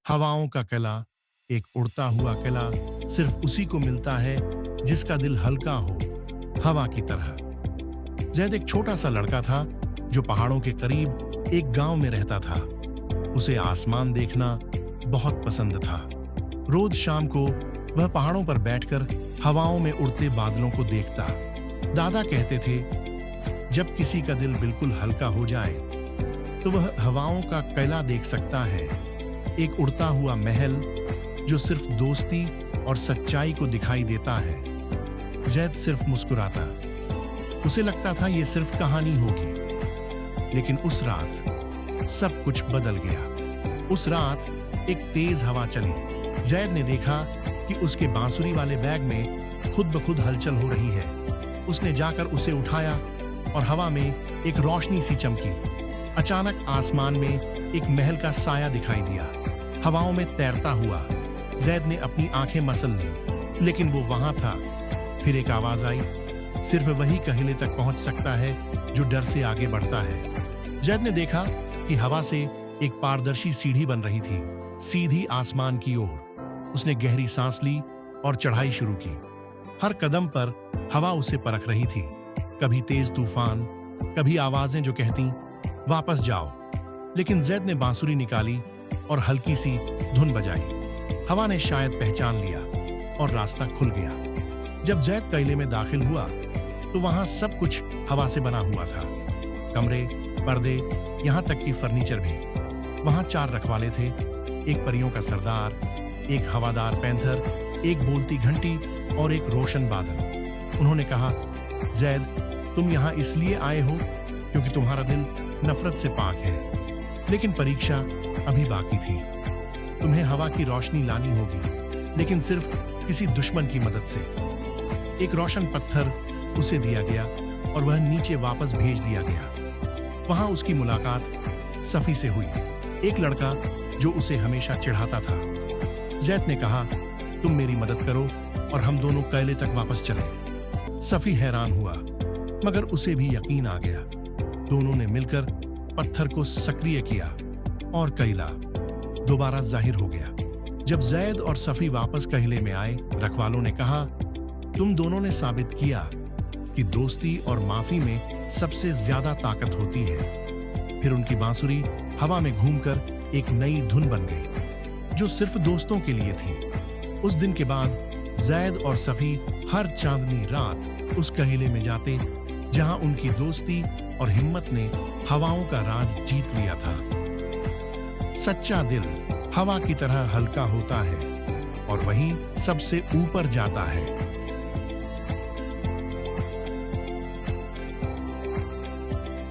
हवाओं का किला, एक उड़ता हुआ किला सिर्फ उसी को मिलता है जिसका दिल हल्का हो, हवा की तरह। जैद एक छोटा सा लड़का था जो पहाड़ों के करीब एक गांव में रहता था। उसे आसमान देखना बहुत पसंद था। रोज शाम को वह पहाड़ों पर बैठकर हवाओं में उड़ते बादलों को देखता। दादा कहते थे, जब किसी का दिल बिल्कुल हल्का हो जाए तो वह हवाओं का किला देख सकता है, एक उड़ता हुआ महल जो सिर्फ दोस्ती और सच्चाई को दिखाई देता है। जैद सिर्फ मुस्कुराता। उसे लगता था ये सिर्फ कहानी होगी। लेकिन उस रात सब कुछ बदल गया। उस रात एक तेज हवा चली। जैद ने देखा कि उसके बांसुरी वाले बैग में खुद ब खुद हलचल हो रही है। उसने जाकर उसे उठाया और हवा में एक रोशनी सी चमकी। अचानक आसमान में एक महल का साया दिखाई दिया, हवाओं में तैरता हुआ। जैद ने अपनी आंखें मसल ली, लेकिन वो वहां था। फिर एक आवाज आई, सिर्फ वही कहिले तक पहुंच सकता है जो डर से आगे बढ़ता है। जैद ने देखा कि हवा से एक पारदर्शी सीढ़ी बन रही थी, सीधी आसमान की ओर। उसने गहरी सांस ली और चढ़ाई शुरू की। हर कदम पर हवा उसे परख रही थी, कभी तेज तूफान, कभी आवाजें जो कहती वापस जाओ। लेकिन जैद ने बांसुरी निकाली और हल्की सी धुन बजाई। हवा ने शायद पहचान लिया और रास्ता खुल गया। जब जैद किले में दाखिल हुआ तो वहां सब कुछ हवा से बना हुआ था। कमरे, पर्दे, यहां तक कि फर्नीचर भी। वहां 4 रखवाले थे, एक परियों का सरदार, एक हवादार पैंथर, एक बोलती घंटी और एक रोशन बादल। उन्होंने कहा, जैद, तुम यहां इसलिए आए हो क्योंकि तुम्हारा दिल नफरत से पाक है। लेकिन परीक्षा अभी बाकी थी। तुम्हें हवा की रोशनी लानी होगी, लेकिन सिर्फ किसी दुश्मन की मदद से। एक रोशन पत्थर उसे दिया गया और वह नीचे वापस भेज दिया गया। वहां उसकी मुलाकात सफी से हुई, एक लड़का जो उसे हमेशा चिढ़ाता था। जैद ने कहा, तुम मेरी मदद करो और हम दोनों किले तक वापस चले। सफी हैरान हुआ, मगर उसे भी यकीन आ गया। दोनों ने मिलकर पत्थर को सक्रिय किया और किला दोबारा जाहिर हो गया। जब जैद और सफी वापस किले में आए, रखवालों ने कहा, तुम दोनों ने साबित किया कि दोस्ती और माफी में सबसे ज्यादा ताकत होती है। फिर उनकी बांसुरी हवा में घूमकर एक नई धुन बन गई जो सिर्फ दोस्तों के लिए थी। उस दिन के बाद जैद और सफी हर चांदनी रात उस किले में जाते जहां उनकी दोस्ती और हिम्मत ने हवाओं का राज जीत लिया था। सच्चा दिल हवा की तरह हल्का होता है और वही सबसे ऊपर जाता है।